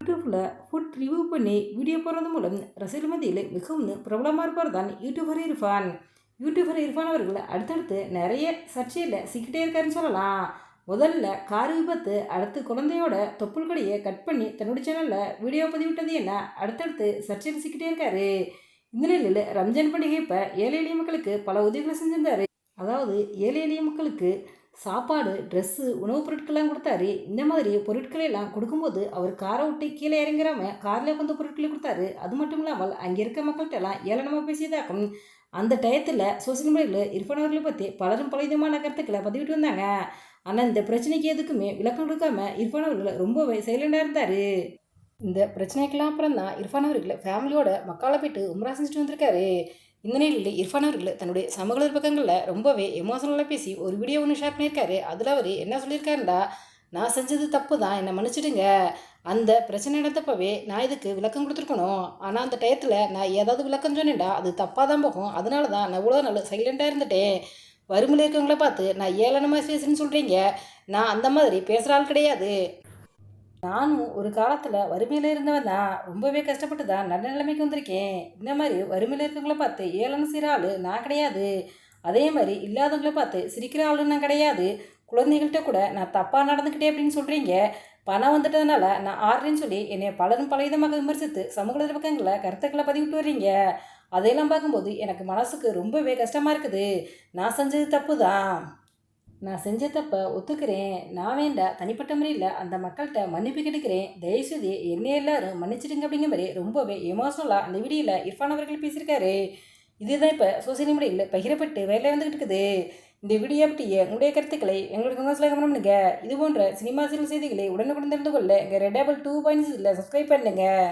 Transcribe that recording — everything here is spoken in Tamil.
யூடியூப்பில் ஃபுட் ரிவ்யூ பண்ணி வீடியோ போடுறது மூலம் ரசிகர்கள் மத்தியில் மிகவும் பிரபலமாக இருப்பவர் தான் யூடியூபர் இர்ஃபான். யூடியூபர் இர்ஃபான் அவர்கள் அடுத்தடுத்து நிறைய சர்ச்சையில் சிக்கிட்டே இருக்காருன்னு சொல்லலாம். முதல்ல கார் விபத்து, அடுத்து குழந்தையோட தொப்புள் கொடியை கட் பண்ணி தன்னுடைய சேனலில் வீடியோ பதிவிட்டது என்ன அடுத்தடுத்து சர்ச்சையில் சிக்கிட்டே இருக்காரு. இந்த நிலையில் ரம்ஜான் பண்டிகை இப்போ ஏழை எளிய மக்களுக்கு பல உதவிகளை செஞ்சிருந்தாரு. அதாவது ஏழை எளிய மக்களுக்கு சாப்பாடு, ட்ரெஸ்ஸு, உணவுப் பொருட்கள்லாம் கொடுத்தாரு. இந்த மாதிரி பொருட்களை எல்லாம் கொடுக்கும்போது அவர் காரை விட்டு கீழே இறங்கிறாமல் காரில் கொஞ்சம் பொருட்களை கொடுத்தாரு. அது மட்டும் இல்லாமல் அங்கே இருக்க மக்கள்கிட்ட எல்லாம் ஏளனமாக பேசியதாக்கும். அந்த டயத்தில் சோசியல் மீடியாவில் இர்ஃபான் அவர்களை பற்றி பலரும் பல விதமான கருத்துக்களை பதிவிட்டு வந்தாங்க. ஆனால் இந்த பிரச்சனைக்கு எதுக்குமே விளக்கம் கொடுக்காம இர்ஃபான் அவர்கள் ரொம்பவே சைலண்டாக இருந்தார். இந்த பிரச்சனைக்கெல்லாம் அப்புறம் தான் இர்ஃபான் அவர்கள் ஃபேமிலியோட மக்களை போய்ட்டு உம்ரா செஞ்சுட்டு வந்திருக்காரு. இந்த நிலையில் இர்ஃபான் அவர்கள் தன்னுடைய சமூக பக்கங்களில் ரொம்பவே எமோஷனலாக பேசி ஒரு வீடியோ ஒன்று ஷேர் பண்ணியிருக்காரு. அதில் அவர் என்ன சொல்லியிருக்காருண்டா, நான் செஞ்சது தப்பு தான், என்னை மன்னிச்சிடுங்க. அந்த பிரச்சனை நடந்தப்பவே நான் இதுக்கு விளக்கம் கொடுத்துருக்கணும். ஆனால் அந்த டயத்தில் நான் ஏதாவது விளக்கம் சொன்னேன்டா அது தப்பாக தான் போகும். அதனால தான் நான் இவ்வளோ நாள் சைலண்டாக இருந்துட்டேன். வறுமையில் இருக்கவங்கள பார்த்து நான் ஏளனமாக பேசுன்னு சொல்கிறீங்க. நான் அந்த மாதிரி பேசுகிற ஆள் கிடையாது. நானும் ஒரு காலத்தில் வறுமையில் இருந்தவன் தான். ரொம்பவே கஷ்டப்பட்டு தான் நல்ல நிலைமைக்கு வந்திருக்கேன். இந்த மாதிரி வறுமையில் இருக்கவங்கள பார்த்து ஏளனம் செய்கிற ஆள் நான் கிடையாது. அதே மாதிரி இல்லாதவங்கள பார்த்து சிரிக்கிற ஆளும் நான் கிடையாது. குழந்தைகள்கிட்ட கூட நான் தப்பாக நடந்துக்கிட்டே அப்படின்னு சொல்கிறீங்க. பணம் வந்துட்டதுனால நான் ஆடுறேன்னு சொல்லி என்னை பலரும் பல விதமாக விமர்சித்து சமூக பக்கங்களில் கருத்துக்களை பதிவிட்டு வர்றீங்க. அதையெல்லாம் பார்க்கும்போது எனக்கு மனசுக்கு ரொம்பவே கஷ்டமாக இருக்குது. நான் செஞ்சது தப்பு தான். நான் செஞ்ச தப்பை ஒத்துக்கிறேன். நான் தனிப்பட்ட முறையில் அந்த மக்கள்கிட்ட மன்னிப்பு கிடைக்கிறேன். தயவுசெய்து என்னை எல்லாரும் மன்னிச்சிடுங்க அப்படிங்கிற மாதிரி ரொம்பவே எமோஷனலாக அந்த வீடியோவில் இர்ஃபான் அவர்கள் பேசியிருக்காரு. இதுதான் இப்போ சோசியல் மீடியாவில் பகிரப்பட்டு வேலை வந்துக்கிட்டு இருக்குது. இந்த வீடியோ பற்றிய உங்களுடைய கருத்துக்களை எங்களுக்கு கமெண்ட்ஸில் கமெண்ட் பண்ணுங்கள். இது போன்ற சினிமா செய்திகளை உடனுக்குடன் தெரிந்து கொள்ள எங்கள் ரெட் டேபிள் 2.0 சப்ஸ்கிரைப் பண்ணுங்கள்.